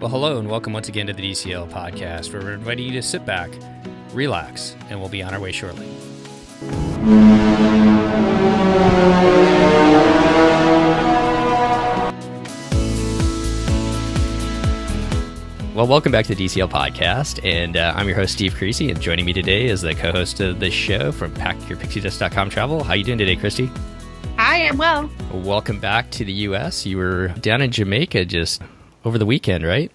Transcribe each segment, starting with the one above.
Well, hello and welcome once again to the DCL podcast, where we're inviting you to sit back, relax, and we'll be on our way shortly. Well, welcome back to the DCL podcast, and I'm your host, Steve Creasy, and joining me today is the co-host of the show from PackYourPixieDust.com Travel. How you doing today, Christy? Hi, I'm well. Welcome back to the U.S. You were down in Jamaica just over the weekend, right?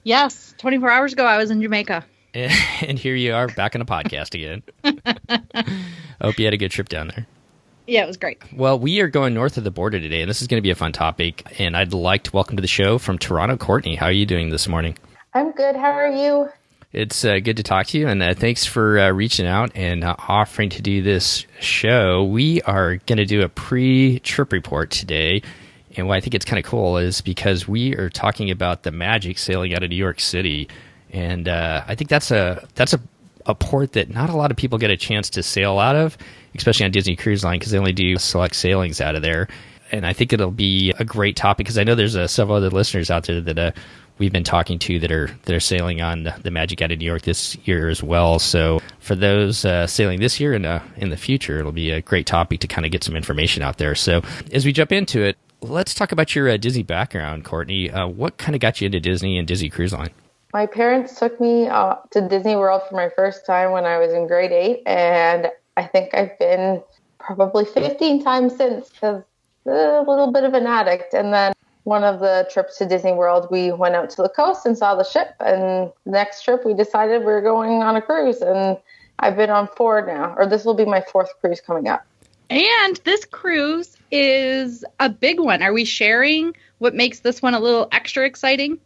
Yes, 24 hours ago I was in Jamaica. And here you are back on a podcast again. I hope you had a good trip down there. Yeah, it was great. Well, we are going north of the border today, and this is going to be a fun topic. And I'd like to welcome to the show from Toronto, Courtney. How are you doing this morning? I'm good. How are you? It's good to talk to you, and thanks for reaching out and offering to do this show. We are going to do a pre-trip report today. And what I think it's kind of cool is because we are talking about the Magic sailing out of New York City. And I think that's a port that not a lot of people get a chance to sail out of, especially on Disney Cruise Line, because they only do select sailings out of there. And I think it'll be a great topic because I know there's several other listeners out there that we've been talking to that are sailing on the Magic out of New York this year as well. So for those sailing this year and in the future, it'll be a great topic to kind of get some information out there. So as we jump into it, let's talk about your Disney background, Courtney. What kind of got you into Disney and Disney Cruise Line? My parents took me to Disney World for my first time when I was in grade 8, and I think I've been probably 15 times since because a little bit of an addict. And then one of the trips to Disney World, we went out to the coast and saw the ship, and the next trip we decided we were going on a cruise, and I've been on 4 now, or this will be my 4th cruise coming up. And this cruise is a big one. Are we sharing what makes this one a little extra exciting?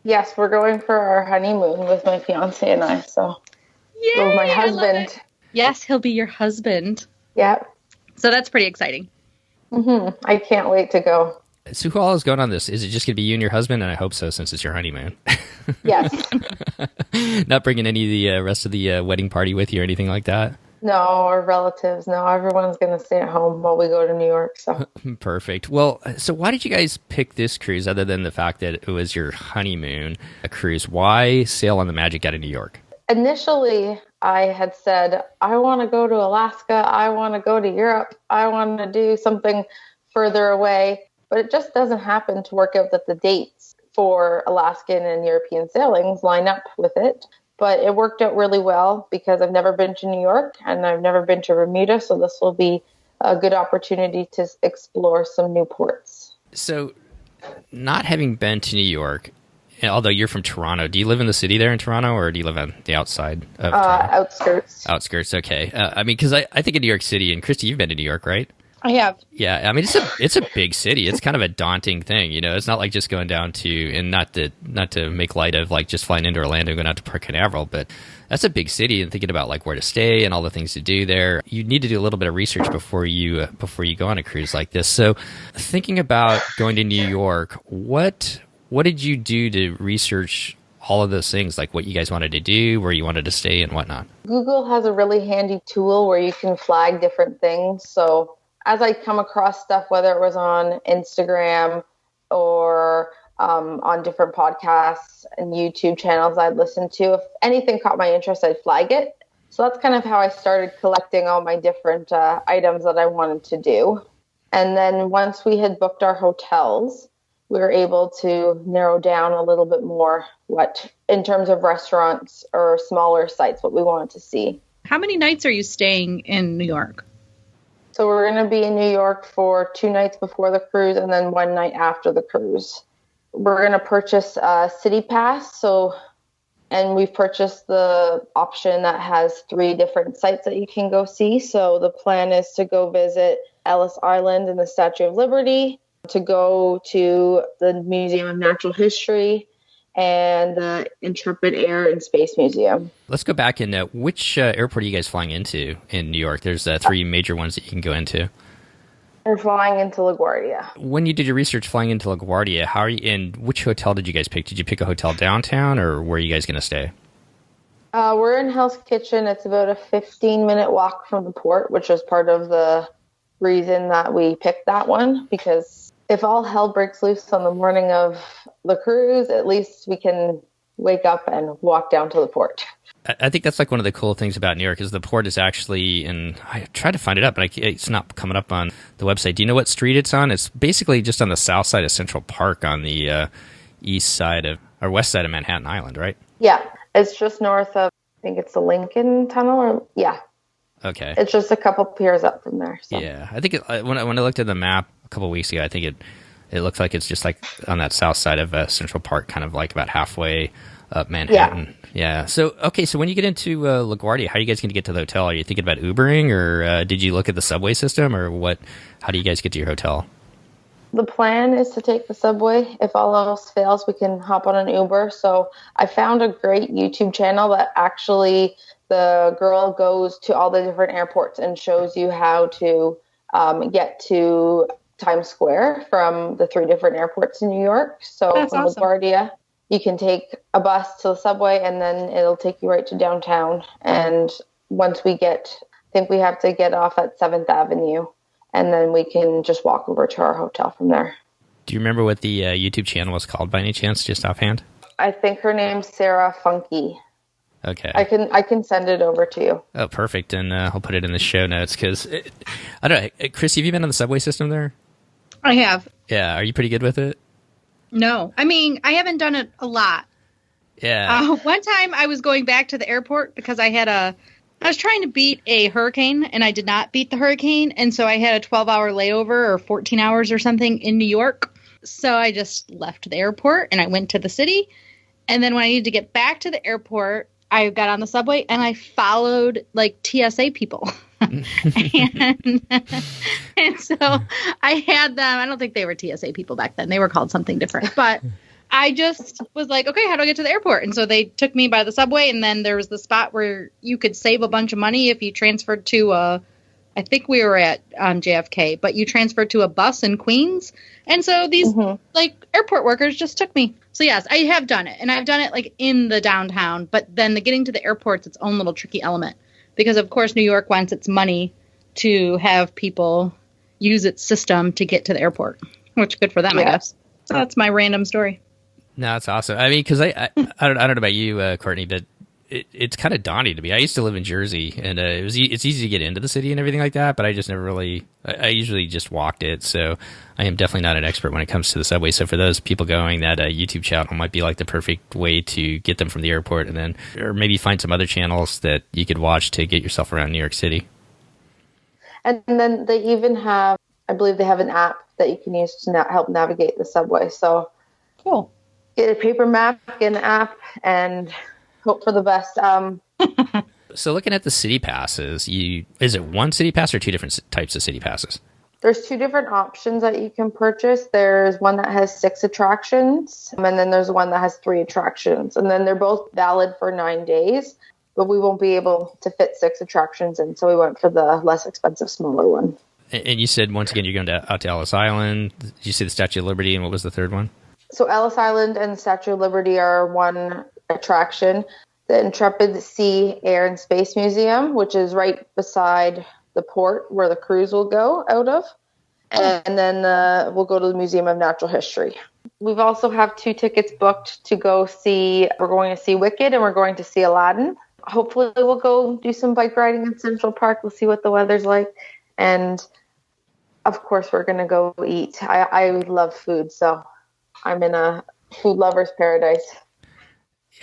Yes, we're going for our honeymoon with my fiance and I. So, Yay, with my husband. Yes, he'll be your husband. Yeah. So that's pretty exciting. I can't wait to go. So who all is going on this? Is it just going to be you and your husband? And I hope so, since it's your honeymoon. Yes. Not bringing any of the rest of the wedding party with you or anything like that? No, our relatives. No, everyone's going to stay at home while we go to New York. So Perfect. Well, so why did you guys pick this cruise other than the fact that it was your honeymoon cruise? Why sail on the Magic out of New York? Initially, I had said, I want to go to Alaska. I want to go to Europe. I want to do something further away. But it just doesn't happen to work out that the dates for Alaskan and European sailings line up with it. But it worked out really well because I've never been to New York and I've never been to Bermuda. So this will be a good opportunity to explore some new ports. So not having been to New York, although you're from Toronto, do you live in the city there in Toronto or do you live on the outside of Toronto? Outskirts. Outskirts, okay. I mean, because I think of New York City, and Christy, you've been to New York, right? I have. Yeah, I mean it's a big city. It's kind of a daunting thing, you know. It's not like just going down to, and not to make light of like just flying into Orlando and going out to Port Canaveral, but that's a big city, and thinking about like where to stay and all the things to do there, you need to do a little bit of research before you go on a cruise like this. So, thinking about going to New York, what did you do to research all of those things, like what you guys wanted to do, where you wanted to stay, and whatnot? Google has a really handy tool where you can flag different things. So as I come across stuff, whether it was on Instagram or on different podcasts and YouTube channels I'd listen to, if anything caught my interest, I'd flag it. So that's kind of how I started collecting all my different items that I wanted to do. And then once we had booked our hotels, we were able to narrow down a little bit more what, in terms of restaurants or smaller sites, what we wanted to see. How many nights are you staying in New York? So we're going to be in New York for 2 nights before the cruise and then 1 night after the cruise. We're going to purchase a city pass. And we've purchased the option that has 3 different sites that you can go see. So the plan is to go visit Ellis Island and the Statue of Liberty, to go to the Museum of Natural History, and the Intrepid Air and Space Museum. Let's go back in. Which airport are you guys flying into in New York? There's 3 major ones that you can go into. We're flying into LaGuardia. When you did your research flying into LaGuardia, how are you, and which hotel did you guys pick? Did you pick a hotel downtown, or where are you guys going to stay? We're in Hell's Kitchen. It's about a 15-minute walk from the port, which was part of the reason that we picked that one, because if all hell breaks loose on the morning of the cruise, at least we can wake up and walk down to the port. I think that's like one of the cool things about New York is the port is actually in. I tried to find it up, but it's not coming up on the website. Do you know what street it's on? It's basically just on the south side of Central Park on the east side of or west side of Manhattan Island, right? Yeah, it's just north of. I think it's the Lincoln Tunnel, or yeah. Okay. It's just a couple piers up from there. So. Yeah, I think when I looked at the map a couple of weeks ago, I think it looks like it's just like on that south side of Central Park, kind of like about halfway up Manhattan. Yeah. So when you get into LaGuardia, how are you guys going to get to the hotel? Are you thinking about Ubering, or did you look at the subway system, or what? How do you guys get to your hotel? The plan is to take the subway. If all else fails, we can hop on an Uber. So I found a great YouTube channel that actually the girl goes to all the different airports and shows you how to get to Times Square from the 3 different airports in New York. So That's from awesome. LaGuardia, you can take a bus to the subway, and then it'll take you right to downtown. And once I think we have to get off at 7th Avenue, and then we can just walk over to our hotel from there. Do you remember what the YouTube channel was called by any chance, just offhand? I think her name's Sarah Funky. Okay. I can send it over to you. Oh, perfect. And I'll put it in the show notes because, I don't know. Chris, have you been on the subway system there? I have. Yeah. Are you pretty good with it? No. I mean, I haven't done it a lot. Yeah. One time I was going back to the airport because I was trying to beat a hurricane, and I did not beat the hurricane. And so I had a 12-hour layover or 14 hours or something in New York. So I just left the airport and I went to the city. And then when I needed to get back to the airport, I got on the subway and I followed like TSA people. and so I had them. I don't think they were TSA people back then. They were called something different. But I just was like, okay, how do I get to the airport? And so they took me by the subway, and then there was the spot where you could save a bunch of money if you transferred to I think we were at JFK, but you transferred to a bus in Queens. And so these like airport workers just took me. So yes, I have done it, and I've done it like in the downtown, but then the getting to the airport's its own little tricky element because of course New York wants its money to have people use its system to get to the airport, which good for them, I guess. So that's my random story. No, that's awesome. I mean, because I don't know about you, Courtney, but it's kind of daunting to me. I used to live in Jersey, and it's easy to get into the city and everything like that, but I just never really. I usually just walked it, so I am definitely not an expert when it comes to the subway. So for those people going, that YouTube channel might be like the perfect way to get them from the airport, and then or maybe find some other channels that you could watch to get yourself around New York City. And then they even have, I believe they have an app that you can use to help navigate the subway. So Cool. Get a paper map, get an app, and hope for the best. So looking at the city passes, is it one city pass or 2 different types of city passes? There's 2 different options that you can purchase. There's one that has 6 attractions, and then there's one that has 3 attractions. And then they're both valid for 9 days, but we won't be able to fit 6 attractions in, so we went for the less expensive, smaller one. And you said, once again, you're going out to Ellis Island. Did you say the Statue of Liberty, and what was the third one? So Ellis Island and the Statue of Liberty are one attraction. The Intrepid Sea, Air, and Space Museum, which is right beside the port where the cruise will go out of. And then we'll go to the Museum of Natural History. We've also have 2 tickets booked to go see. We're going to see Wicked, and we're going to see Aladdin. Hopefully we'll go do some bike riding in Central Park. We'll see what the weather's like. And, of course, we're going to go eat. I love food, so I'm in a food lover's paradise.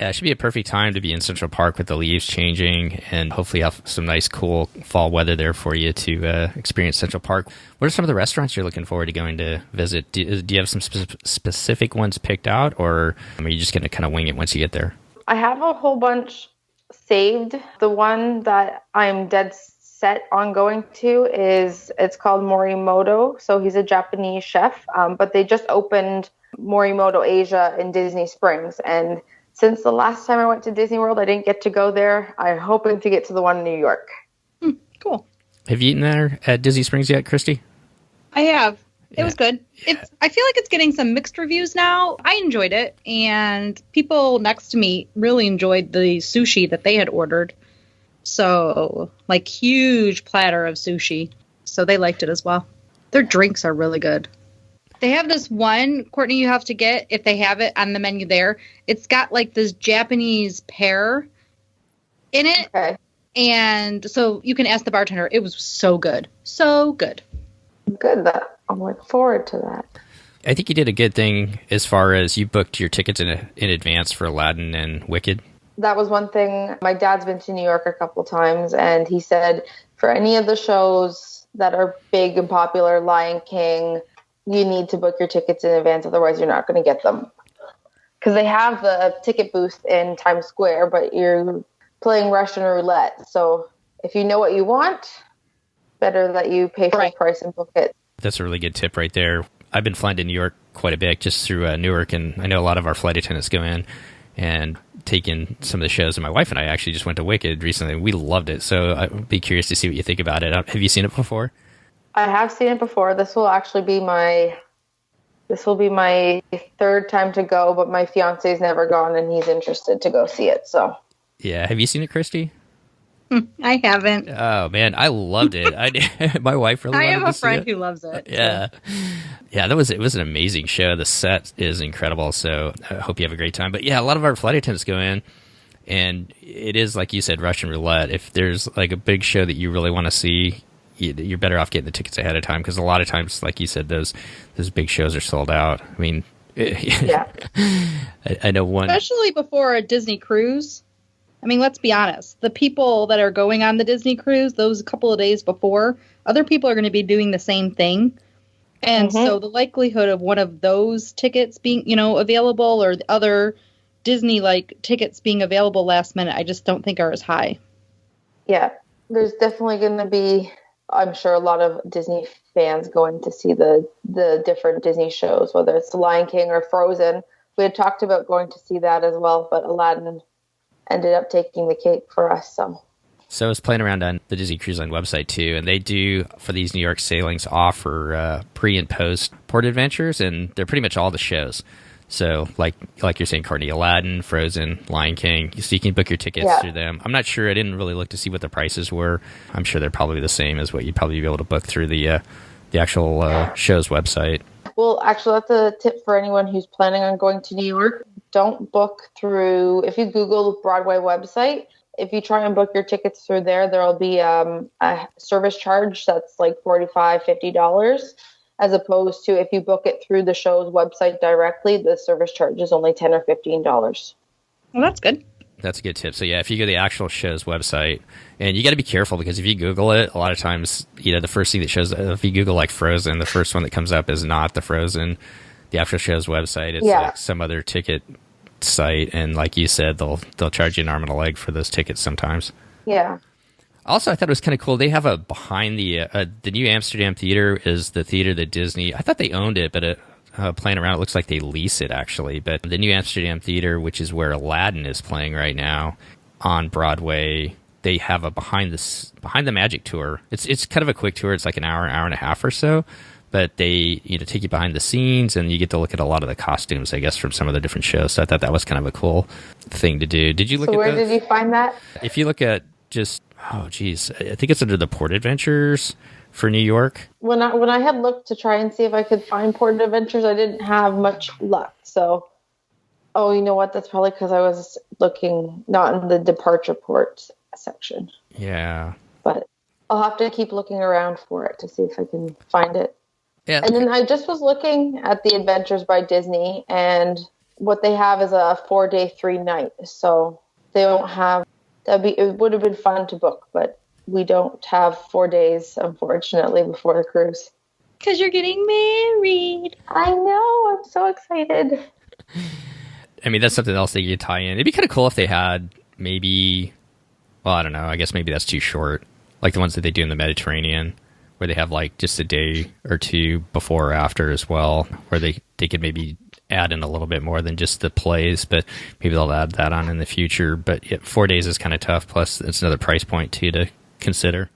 Yeah, it should be a perfect time to be in Central Park with the leaves changing and hopefully have some nice, cool fall weather there for you to experience Central Park. What are some of the restaurants you're looking forward to going to visit? Do you have some specific ones picked out, or are you just going to kind of wing it once you get there? I have a whole bunch saved. The one that I'm dead set on going to it's called Morimoto. So he's a Japanese chef, but they just opened Morimoto Asia in Disney Springs, and since the last time I went to Disney World, I didn't get to go there. I'm hoping to get to the one in New York. Cool. Have you eaten there at Disney Springs yet, Christy? I have. It Yeah. was good. I feel like it's getting some mixed reviews now. I enjoyed it, and people next to me really enjoyed the sushi that they had ordered. So, like, huge platter of sushi. So they liked it as well. Their drinks are really good. They have this one, Courtney, you have to get if they have it on the menu there. It's got like this Japanese pear in it. Okay. And so you can ask the bartender. It was so good. So good. Good. I'm looking forward to that. I think you did a good thing as far as you booked your tickets in advance for Aladdin and Wicked. That was one thing. My dad's been to New York a couple times, and he said for any of the shows that are big and popular, Lion King, you need to book your tickets in advance. Otherwise, you're not going to get them. Because they have the ticket booth in Times Square, but you're playing Russian roulette. So if you know what you want, better that you pay full price and book it. That's a really good tip right there. I've been flying to New York quite a bit just through Newark, and I know a lot of our flight attendants go in and take in some of the shows. And my wife and I actually just went to Wicked recently. We loved it. So I'd be curious to see what you think about it. Have you seen it before? I have seen it before. This will actually be my third time to go, but my fiance's never gone and he's interested to go see it. So yeah. Have you seen it, Christy? I haven't. Oh man, I loved it. My wife really. I have wanted a to friend see it. Uh, who loves it. Yeah, yeah. It was an amazing show. The set is incredible. So I hope you have a great time. But yeah, a lot of our flight attendants go in, and it is like you said, Russian roulette. If there's like a big show that you really want to see, you're better off getting the tickets ahead of time, because a lot of times, like you said, those big shows are sold out. I mean, yeah, I know one, especially before a Disney cruise. I mean, let's be honest. The people that are going on the Disney cruise, those couple of days before, other people are going to be doing the same thing. And so the likelihood of one of those tickets being, available, or the other Disney-like tickets being available last minute, I just don't think are as high. Yeah, there's definitely going to be, I'm sure, a lot of Disney fans going to see the different Disney shows, whether it's The Lion King or Frozen. We had talked about going to see that as well, but Aladdin ended up taking the cake for us. So I was playing around on the Disney Cruise Line website too, and they do, for these New York sailings, offer pre and post port adventures, and they're pretty much all the shows. So like you're saying, Courtney, Aladdin, Frozen, Lion King, so you can book your tickets through them. I'm not sure. I didn't really look to see what the prices were. I'm sure they're probably the same as what you'd probably be able to book through the actual show's website. Well, actually, that's a tip for anyone who's planning on going to New York. Don't book through, if you Google the Broadway website, if you try and book your tickets through there, there'll be a service charge that's like $45, $50, as opposed to if you book it through the show's website directly, the service charge is only $10 or $15. Well, that's good. That's a good tip. So yeah, if you go to the actual show's website, and you got to be careful, because if you Google it, a lot of times, the first thing that shows, if you Google like Frozen, the first one that comes up is not the Frozen, the actual show's website. It's like some other ticket site, and like you said, they'll charge you an arm and a leg for those tickets sometimes. Yeah. Also, I thought it was kind of cool. They have a behind the New Amsterdam Theater is the theater that Disney, I thought they owned it, but playing around, it looks like they lease it actually. But the New Amsterdam Theater, which is where Aladdin is playing right now on Broadway, they have a behind the Magic tour. It's kind of a quick tour. It's like an hour and a half or so. But they take you behind the scenes, and you get to look at a lot of the costumes, I guess, from some of the different shows. So I thought that was kind of a cool thing to do. Did you look at where did you find that? If you look at just, I think it's under the Port Adventures for New York. When I had looked to try and see if I could find Port Adventures, I didn't have much luck. So, you know what? That's probably because I was looking not in the departure port section. Yeah. But I'll have to keep looking around for it to see if I can find it. Yeah. And then I just was looking at the Adventures by Disney, and what they have is a 4-day, 3-night. So they don't have, it would have been fun to book, but we don't have 4 days, unfortunately, before the cruise. Because you're getting married. I know. I'm so excited. I mean, that's something else they could tie in. It'd be kind of cool if they had maybe, I don't know. I guess maybe that's too short. Like the ones that they do in the Mediterranean, where they have like just a day or two before or after as well, where they could maybe add in a little bit more than just the plays, but maybe they'll add that on in the future. But 4 days is kind of tough. Plus, it's another price point too to consider.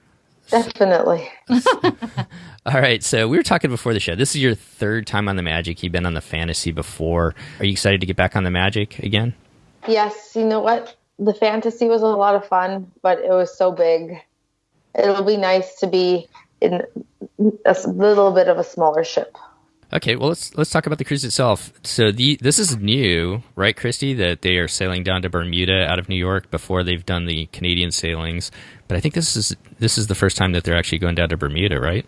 Definitely. All right, so we were talking before the show. This is your third time on the Magic. You've been on the Fantasy before. Are you excited to get back on the Magic again? Yes. You know what? The Fantasy was a lot of fun, but it was so big. It'll be nice to be in a little bit of a smaller ship. Okay, well let's talk about the cruise itself. So this is new, right, Christy? That they are sailing down to Bermuda out of New York before they've done the Canadian sailings. But I think this is the first time that they're actually going down to Bermuda, right?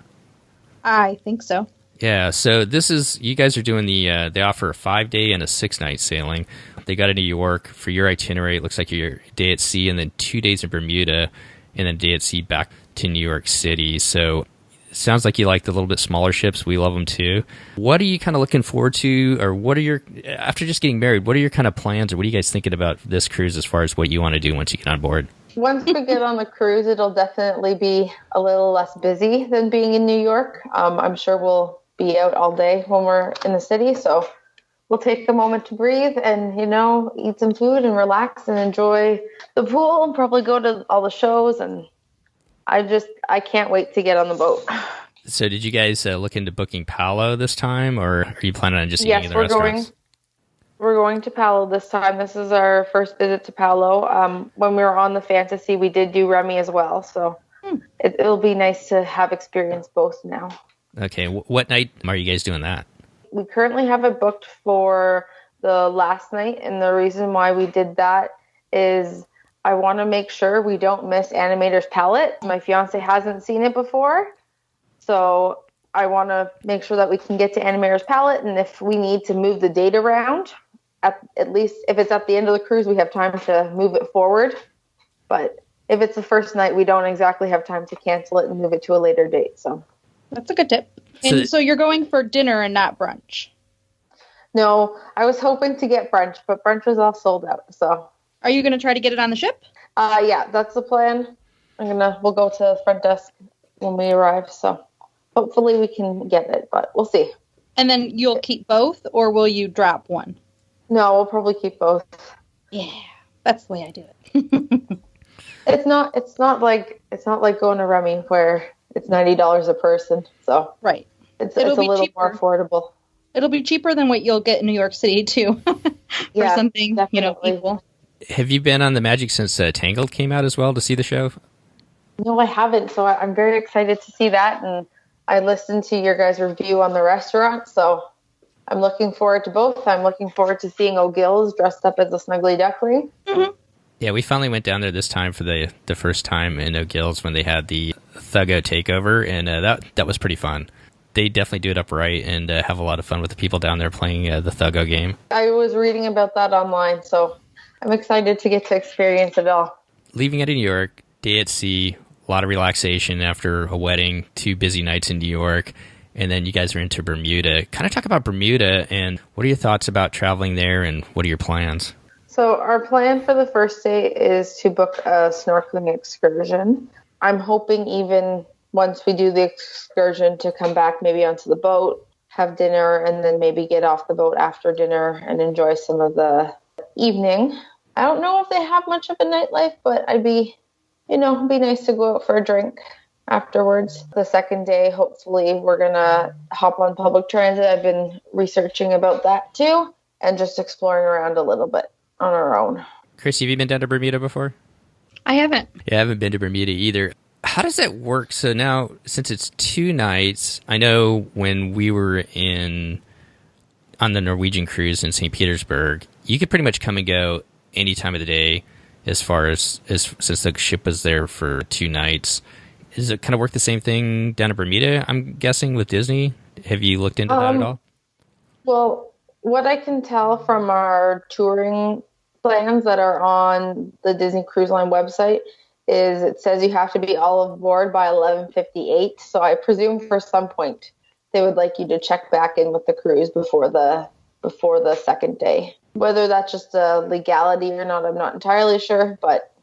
I think so. Yeah. So this is you guys are doing they offer a 5-day and a 6-night sailing. They got to New York for your itinerary. It looks like your day at sea and then 2 days in Bermuda, and then day at sea back to New York City. So. Sounds like you like the little bit smaller ships. We love them too. What are you kind of looking forward to, or what are your, after just getting married, what are your kind of plans, or what are you guys thinking about this cruise as far as what you want to do once you get on board? Once we get on the cruise, it'll definitely be a little less busy than being in New York. I'm sure we'll be out all day when we're in the city, so we'll take a moment to breathe and, eat some food and relax and enjoy the pool and probably go to all the shows, and I can't wait to get on the boat. So did you guys look into booking Palo this time, or are you planning on just eating in the restaurants? We're going to Palo this time. This is our first visit to Palo. When we were on the Fantasy, we did do Remy as well. So it'll be nice to have experienced both now. Okay. What night are you guys doing that? We currently have it booked for the last night. And the reason why we did that is I want to make sure we don't miss Animator's Palette. My fiance hasn't seen it before, so I want to make sure that we can get to Animator's Palette, and if we need to move the date around, at least if it's at the end of the cruise, we have time to move it forward. But if it's the first night, we don't exactly have time to cancel it and move it to a later date. So that's a good tip. And so you're going for dinner and not brunch? No, I was hoping to get brunch, but brunch was all sold out, so... Are you going to try to get it on the ship? Yeah, that's the plan. We'll go to the front desk when we arrive, so hopefully we can get it, but we'll see. And then you'll keep both, or will you drop one? No, we'll probably keep both. Yeah, that's the way I do it. It's not like going to Remy where it's $90 a person, so right. It's a little cheaper. More affordable. It'll be cheaper than what you'll get in New York City too, for something definitely. Equal. Have you been on the Magic since Tangled came out as well to see the show? No, I haven't. So I'm very excited to see that. And I listened to your guys' review on the restaurant. So I'm looking forward to both. I'm looking forward to seeing O'Gills dressed up as a snuggly duckling. Mm-hmm. Yeah, we finally went down there this time for the first time in O'Gills when they had the Thuggo takeover. And that was pretty fun. They definitely do it up right and have a lot of fun with the people down there playing the Thuggo game. I was reading about that online, so I'm excited to get to experience it all. Leaving out of New York, day at sea, a lot of relaxation after a wedding, 2 busy nights in New York, and then you guys are into Bermuda. Kind of talk about Bermuda, and what are your thoughts about traveling there, and what are your plans? So our plan for the first day is to book a snorkeling excursion. I'm hoping even once we do the excursion to come back maybe onto the boat, have dinner, and then maybe get off the boat after dinner and enjoy some of the evening. I don't know if they have much of a nightlife, but it'd be nice to go out for a drink afterwards. The second day, hopefully, we're going to hop on public transit. I've been researching about that too, and just exploring around a little bit on our own. Chris, have you been down to Bermuda before? I haven't. Yeah, I haven't been to Bermuda either. How does that work? So now, since it's 2 nights, I know when we were on the Norwegian cruise in St. Petersburg, you could pretty much come and go any time of the day as far as since the ship was there for 2 nights. Does it kind of work the same thing down in Bermuda, I'm guessing, with Disney? Have you looked into that at all? Well, what I can tell from our touring plans that are on the Disney Cruise Line website is it says you have to be all aboard by 11:58. So I presume for some point they would like you to check back in with the cruise before the second day. Whether that's just a legality or not, I'm not entirely sure, but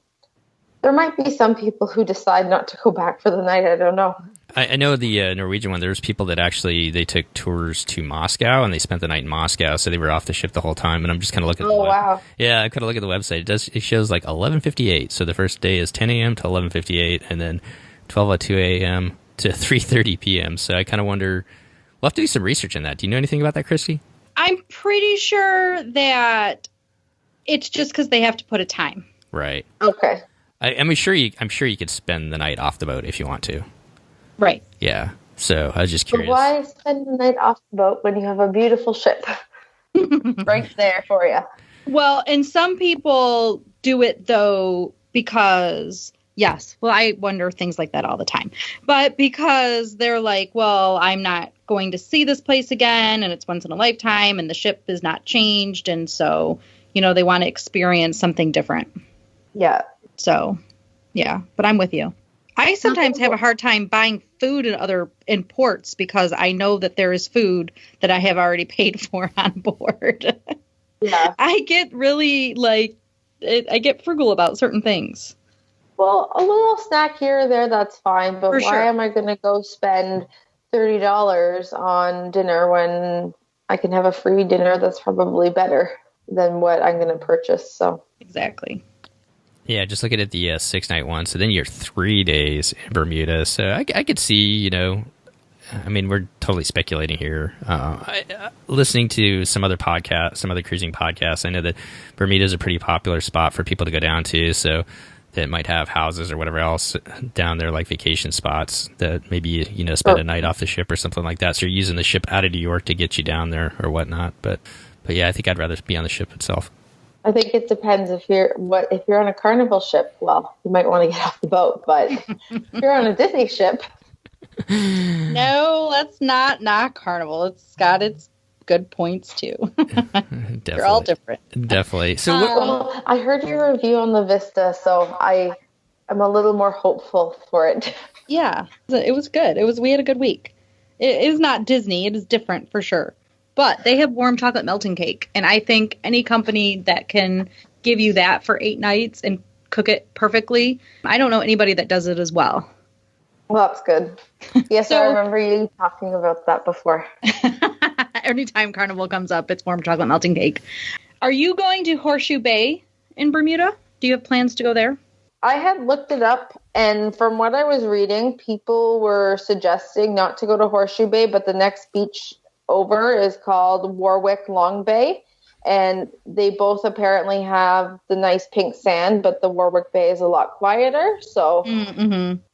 there might be some people who decide not to go back for the night. I don't know. I know the Norwegian one, there's people that actually, they took tours to Moscow and they spent the night in Moscow, so they were off the ship the whole time. And I'm just kind of looking at wow. Yeah, I kind of look at the website. It shows like 11:58. So the first day is 10 a.m. to 11:58, and then 12:02 a.m. to 3:30 p.m. So I kind of wonder, we'll have to do some research on that. Do you know anything about that, Christy? I'm pretty sure that it's just because they have to put a time. Right. Okay. I'm sure you could spend the night off the boat if you want to. Right. Yeah. So I was just But curious. why spend the night off the boat when you have a beautiful ship right there for you? Well, and some people do it though because, yes, well, I wonder things like that all the time. But because they're like, well, I'm not going to see this place again, and it's once in a lifetime, and the ship is not changed, and so, they want to experience something different. Yeah. So, yeah, but I'm with you. I sometimes have a hard time buying food in ports because I know that there is food that I have already paid for on board. Yeah. I get really I get frugal about certain things. Well, a little snack here or there, that's fine. But For why sure. am I going to go spend $30 on dinner when I can have a free dinner that's probably better than what I'm going to purchase? So Exactly. Yeah, just looking at the 6-night one. So then you're 3 days in Bermuda. So I could see, I mean, we're totally speculating here. Listening to some other cruising podcasts, I know that Bermuda is a pretty popular spot for people to go down to. So that might have houses or whatever else down there, like vacation spots that maybe, spend a night off the ship or something like that. So you're using the ship out of New York to get you down there or whatnot. But yeah, I think I'd rather be on the ship itself. I think it depends if you're on a Carnival ship. Well, you might want to get off the boat, but if you're on a Disney ship. No, let's not Carnival. It's got its good points too. They're all different. Definitely. So Well, I heard your review on the Vista, so I'm a little more hopeful for it. Yeah, it was good. We had a good week. It is not Disney. It is different for sure. But they have warm chocolate melting cake. And I think any company that can give you that for 8 nights and cook it perfectly, I don't know anybody that does it as well. Well, that's good. Yes, So- I remember you talking about that before. Anytime Carnival comes up, it's warm chocolate melting cake. Are you going to Horseshoe Bay in Bermuda? Do you have plans to go there? I had looked it up, and from what I was reading, people were suggesting not to go to Horseshoe Bay, but the next beach over is called Warwick Long Bay, and they both apparently have the nice pink sand, but the Warwick Bay is a lot quieter. So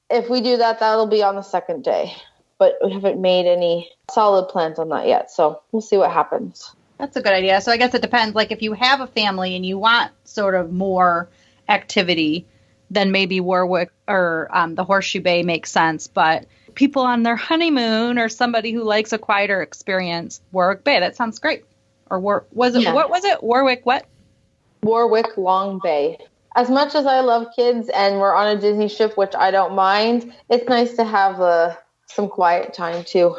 if we do that, that'll be on the second day. But we haven't made any solid plans on that yet, so we'll see what happens. That's a good idea. So I guess it depends. Like if you have a family and you want sort of more activity, then maybe Warwick or the Horseshoe Bay makes sense. But people on their honeymoon or somebody who likes a quieter experience, Warwick Bay, that sounds great. Or what was it? Warwick what? Warwick Long Bay. As much as I love kids and we're on a Disney ship, which I don't mind, it's nice to have some quiet time too.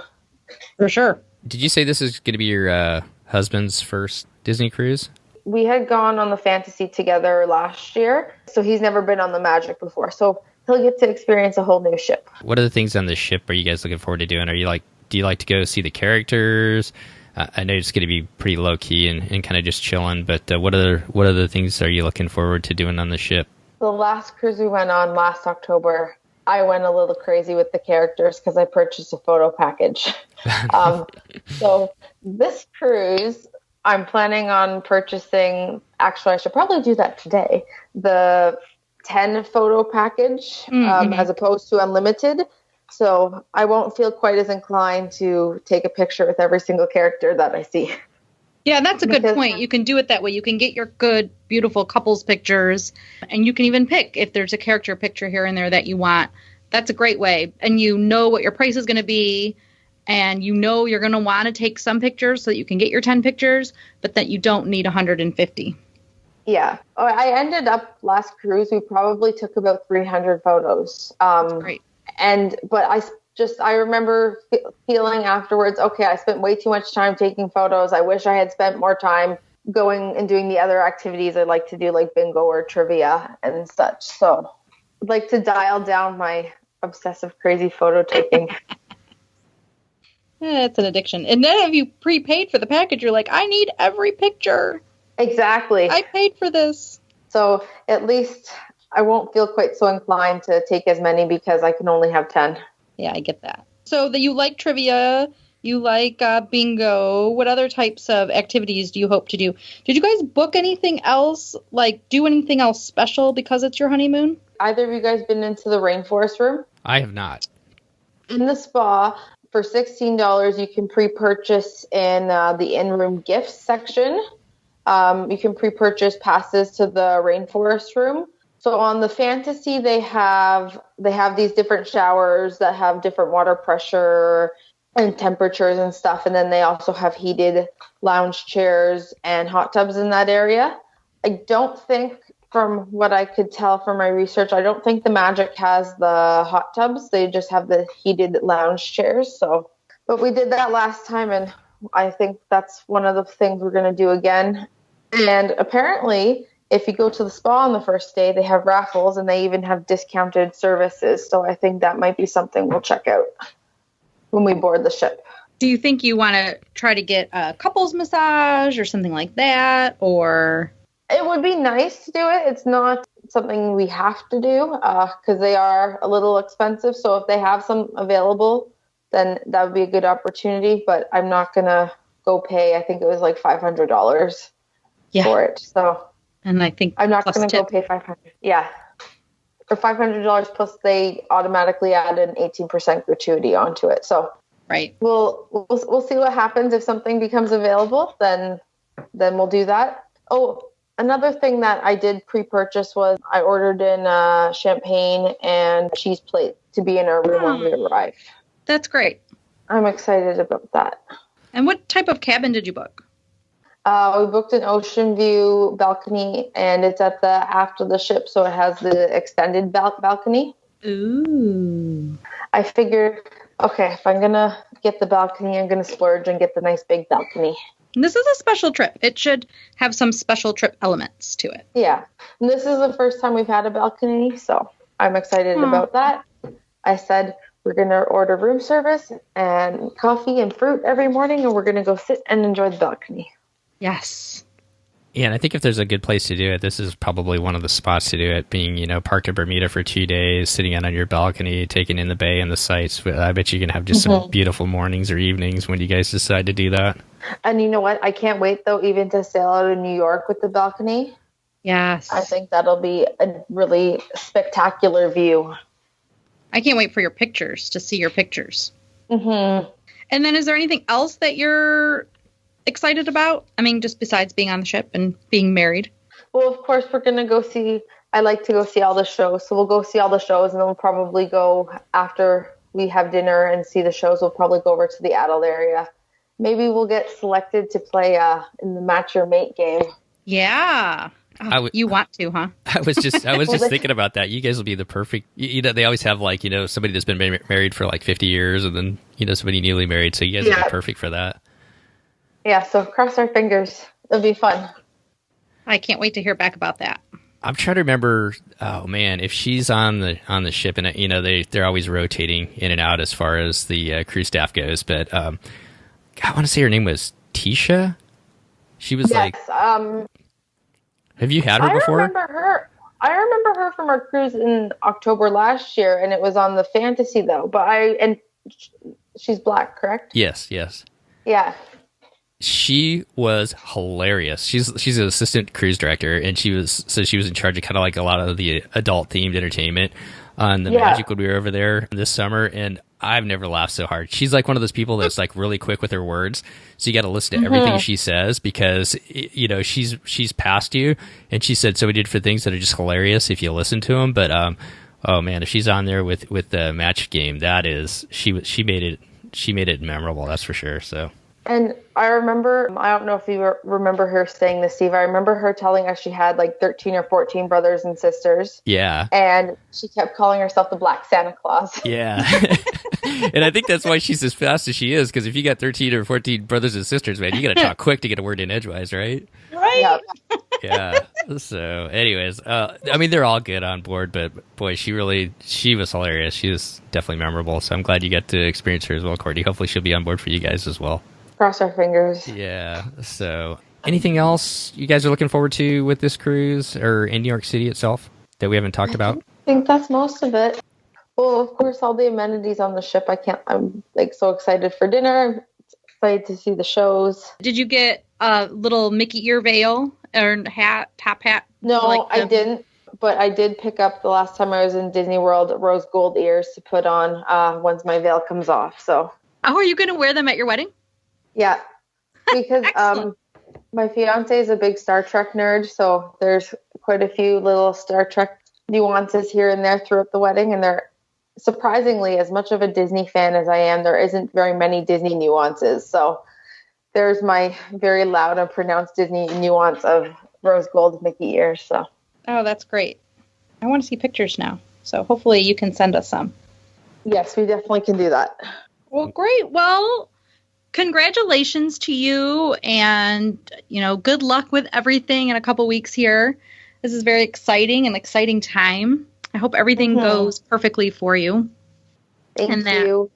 For sure. did you say this is going to be your husband's first Disney cruise? We had gone on the Fantasy together last year, so he's never been on the Magic before. So he'll get to experience a whole new ship. What are the things on the ship are you guys looking forward to doing? Do you like to go see the characters? I know it's going to be pretty low key and kind of just chilling, but what other things are you looking forward to doing on the ship? The last cruise we went on last October, I went a little crazy with the characters because I purchased a photo package. So this cruise, I'm planning on purchasing, actually I should probably do that today, the 10 photo package as opposed to unlimited. So I won't feel quite as inclined to take a picture with every single character that I see. Yeah, that's a good point. You can do it that way. You can get your good, beautiful couples pictures, and you can even pick if there's a character picture here and there that you want. That's a great way. And you know what your price is going to be, and you know you're going to want to take some pictures so that you can get your 10 pictures, but that you don't need 150. Yeah. I ended up last cruise, we probably took about 300 photos. That's great. But I remember feeling afterwards, okay, I spent way too much time taking photos. I wish I had spent more time going and doing the other activities I like to do, like bingo or trivia and such. So I'd like to dial down my obsessive, crazy photo taking. It's an addiction. And then if you prepaid for the package, you're like, I need every picture. Exactly. I paid for this. So at least I won't feel quite so inclined to take as many because I can only have 10. Yeah, I get that. So that you like trivia, you like bingo. What other types of activities do you hope to do? Did you guys book anything else, like do anything else special because it's your honeymoon? Either of you guys been into the rainforest room? I have not. in the spa, for $16, you can pre-purchase in the in-room gifts section. You can pre-purchase passes to the rainforest room. So on the Fantasy, they have these different showers that have different water pressure and temperatures and stuff. And then they also have heated lounge chairs and hot tubs in that area. I don't think, from what I could tell from my research, I don't think the Magic has the hot tubs. They just have the heated lounge chairs. So, but we did that last time, and I think that's one of the things we're going to do again. And apparently, if you go to the spa on the first day, they have raffles and they even have discounted services. So I think that might be something we'll check out when we board the ship. Do you think you want to try to get a couples massage or something like that? Or it would be nice to do it. It's not something we have to do because they are a little expensive. So if they have some available, then that would be a good opportunity. But I'm not going to go pay. I think it was like $500 for it. So, and I think I'm not going to go pay $500. Yeah. For $500 plus they automatically add an 18% gratuity onto it. So right. We'll see what happens. If something becomes available, then we'll do that. Oh, another thing that I did pre-purchase was I ordered in champagne and cheese plate to be in our room when we arrive. That's great. I'm excited about that. And what type of cabin did you book? We booked an ocean view balcony, and it's at the aft of the ship, so it has the extended balcony. Ooh. I figured, okay, if I'm going to get the balcony, I'm going to splurge and get the nice big balcony. And this is a special trip. It should have some special trip elements to it. Yeah. And this is the first time we've had a balcony, so I'm excited about that. I said we're going to order room service and coffee and fruit every morning, and we're going to go sit and enjoy the balcony. Yes. Yeah, and I think if there's a good place to do it, this is probably one of the spots to do it, being, parked in Bermuda for 2 days, sitting out on your balcony, taking in the bay and the sights. I bet you can have just some beautiful mornings or evenings when you guys decide to do that. And you know what? I can't wait, though, even to sail out of New York with the balcony. Yes. I think that'll be a really spectacular view. I can't wait for your pictures, to see your pictures. Mm-hmm. And then is there anything else that you're excited about? I mean, just besides being on the ship and being married. Well, of course, we're going to go see, I like to go see all the shows. So we'll go see all the shows, and then we'll probably go, after we have dinner and see the shows, we'll probably go over to the adult area. Maybe we'll get selected to play in the Match Your Mate game. Yeah. You want to, huh? I was just thinking about that. You guys will be the perfect, they always have somebody that's been married for 50 years and then, somebody newly married. So you guys will be perfect for that. Yeah, so cross our fingers. It'll be fun. I can't wait to hear back about that. I'm trying to remember. Oh man, if she's on the ship, and they're always rotating in and out as far as the crew staff goes. But I want to say her name was Tisha. She was have you had her before? I remember her from our cruise in October last year, and it was on the Fantasy though. But she's black, correct? Yes. Yeah. She was hilarious. She's an assistant cruise director, and she was in charge of kind of a lot of the adult themed entertainment on the Magic when we were over there this summer. And I've never laughed so hard. She's one of those people that's really quick with her words, so you got to listen to everything she says because she's past you. And she said so many different things that are just hilarious if you listen to them. But oh man, if she's on there with the match game, that is she made it memorable. That's for sure. So. And I remember, I don't know if you remember her saying this, Steve. I remember her telling us she had 13 or 14 brothers and sisters. Yeah. And she kept calling herself the Black Santa Claus. Yeah. And I think that's why she's as fast as she is, because if you got 13 or 14 brothers and sisters, man, you got to talk quick to get a word in edgewise, right? Right. Yeah. So, anyways, they're all good on board, but boy, she was hilarious. She was definitely memorable. So I'm glad you got to experience her as well, Courtney. Hopefully she'll be on board for you guys as well. Cross our fingers. Yeah. So, anything else you guys are looking forward to with this cruise or in New York City itself that we haven't talked about? I think that's most of it. Well, of course, all the amenities on the ship. I'm so excited for dinner. I'm excited to see the shows. Did you get a little Mickey ear veil or hat, top hat? No, I didn't. but I did pick up the last time I was in Disney World rose gold ears to put on once my veil comes off. So. Oh, are you going to wear them at your wedding? Yeah, because my fiance is a big Star Trek nerd, so there's quite a few little Star Trek nuances here and there throughout the wedding, and they're surprisingly, as much of a Disney fan as I am, there isn't very many Disney nuances. So there's my very loud and pronounced Disney nuance of rose gold Mickey ears. So. Oh, that's great. I want to see pictures now. So hopefully you can send us some. Yes, we definitely can do that. Well, great. Well, congratulations to you, and, good luck with everything in a couple weeks here. This is very exciting, an exciting time. I hope everything goes perfectly for you. Thank you.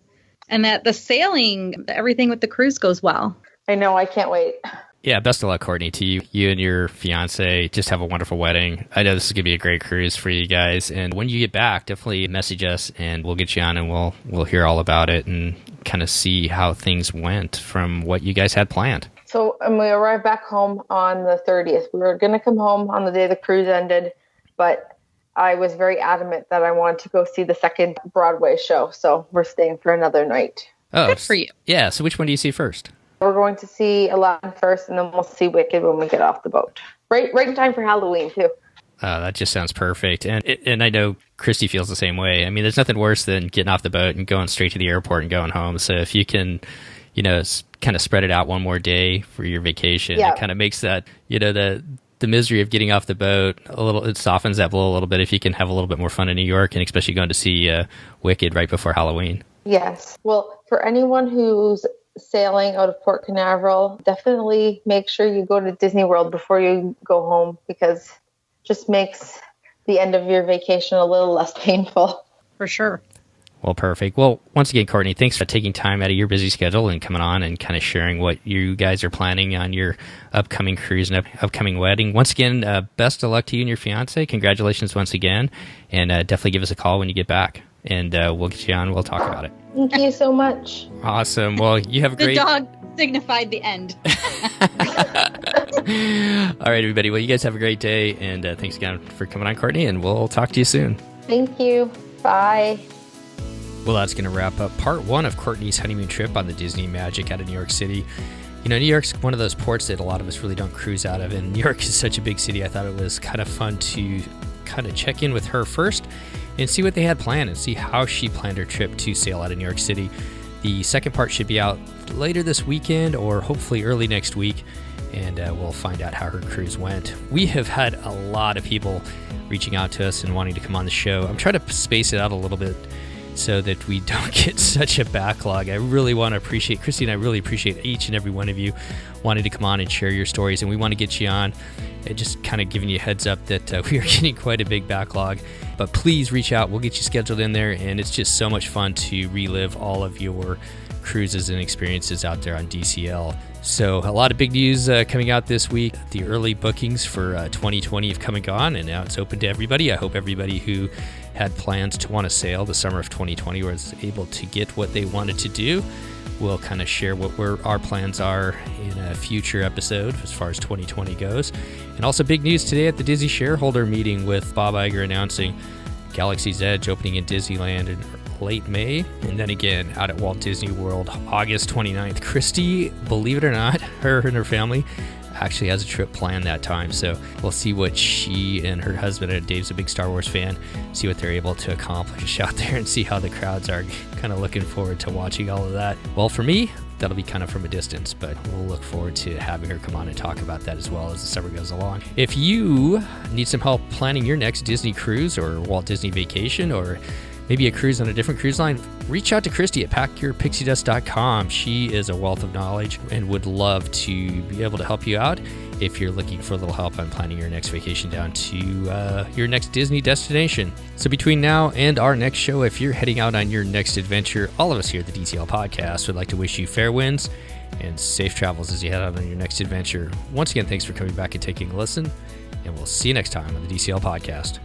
And that the sailing, everything with the cruise goes well. I know. I can't wait. Yeah, best of luck, Courtney, to you. You and your fiance just have a wonderful wedding. I know this is going to be a great cruise for you guys. And when you get back, definitely message us and we'll get you on and we'll hear all about it and kind of see how things went from what you guys had planned. So we arrived back home on the 30th. We were going to come home on the day the cruise ended, but I was very adamant that I wanted to go see the second Broadway show. So we're staying for another night. Oh, good for you. Yeah. So which one do you see first? We're going to see Aladdin first, and then we'll see Wicked when we get off the boat. Right in time for Halloween, too. That just sounds perfect. And I know Christy feels the same way. I mean, there's nothing worse than getting off the boat and going straight to the airport and going home. So if you can, kind of spread it out one more day for your vacation, It kind of makes that, the misery of getting off the boat it softens that blow a little bit if you can have a little bit more fun in New York, and especially going to see Wicked right before Halloween. Yes. Well, for anyone who's sailing out of Port Canaveral, definitely make sure you go to Disney World before you go home, because it just makes the end of your vacation a little less painful. For sure. Well, perfect. Well, once again, Courtney, thanks for taking time out of your busy schedule and coming on and kind of sharing what you guys are planning on your upcoming cruise and upcoming wedding. Once again, best of luck to you and your fiance. Congratulations once again. And definitely give us a call when you get back. And we'll get you on. We'll talk about it. Thank you so much. Awesome. Well, you have a great... The dog signified the end. All right, everybody. Well, you guys have a great day. And thanks again for coming on, Courtney. And we'll talk to you soon. Thank you. Bye. Well, that's going to wrap up part one of Courtney's honeymoon trip on the Disney Magic out of New York City. New York's one of those ports that a lot of us really don't cruise out of. And New York is such a big city. I thought it was kind of fun to kind of check in with her first and see what they had planned and see how she planned her trip to sail out of New York City. The second part should be out later this weekend or hopefully early next week, and we'll find out how her cruise went. We have had a lot of people reaching out to us and wanting to come on the show. I'm trying to space it out a little bit so that we don't get such a backlog. I really want to appreciate, Christy and I really appreciate each and every one of you wanting to come on and share your stories, and we want to get you on. And just kind of giving you a heads up that we are getting quite a big backlog. But please reach out. We'll get you scheduled in there, and it's just so much fun to relive all of your cruises and experiences out there on DCL. So a lot of big news coming out this week. The early bookings for 2020 have come and gone, and now it's open to everybody. I hope everybody who had plans to want to sail the summer of 2020 was able to get what they wanted to do. We'll kind of share what our plans are in a future episode as far as 2020 goes. And also big news today at the Disney shareholder meeting with Bob Iger announcing Galaxy's Edge opening in Disneyland in late May. And then again out at Walt Disney World, August 29th. Christy, believe it or not, her and her family actually has a trip planned that time. So we'll see what she and her husband, and Dave's a big Star Wars fan, see what they're able to accomplish out there and see how the crowds are kind of looking forward to watching all of that. Well, for me, that'll be kind of from a distance, but we'll look forward to having her come on and talk about that as well as the summer goes along. If you need some help planning your next Disney cruise or Walt Disney vacation, or maybe a cruise on a different cruise line, reach out to Christy at packyourpixiedust.com. She is a wealth of knowledge and would love to be able to help you out if you're looking for a little help on planning your next vacation down to your next Disney destination. So between now and our next show, if you're heading out on your next adventure, all of us here at the DCL Podcast would like to wish you fair winds and safe travels as you head out on your next adventure. Once again, thanks for coming back and taking a listen, and we'll see you next time on the DCL Podcast.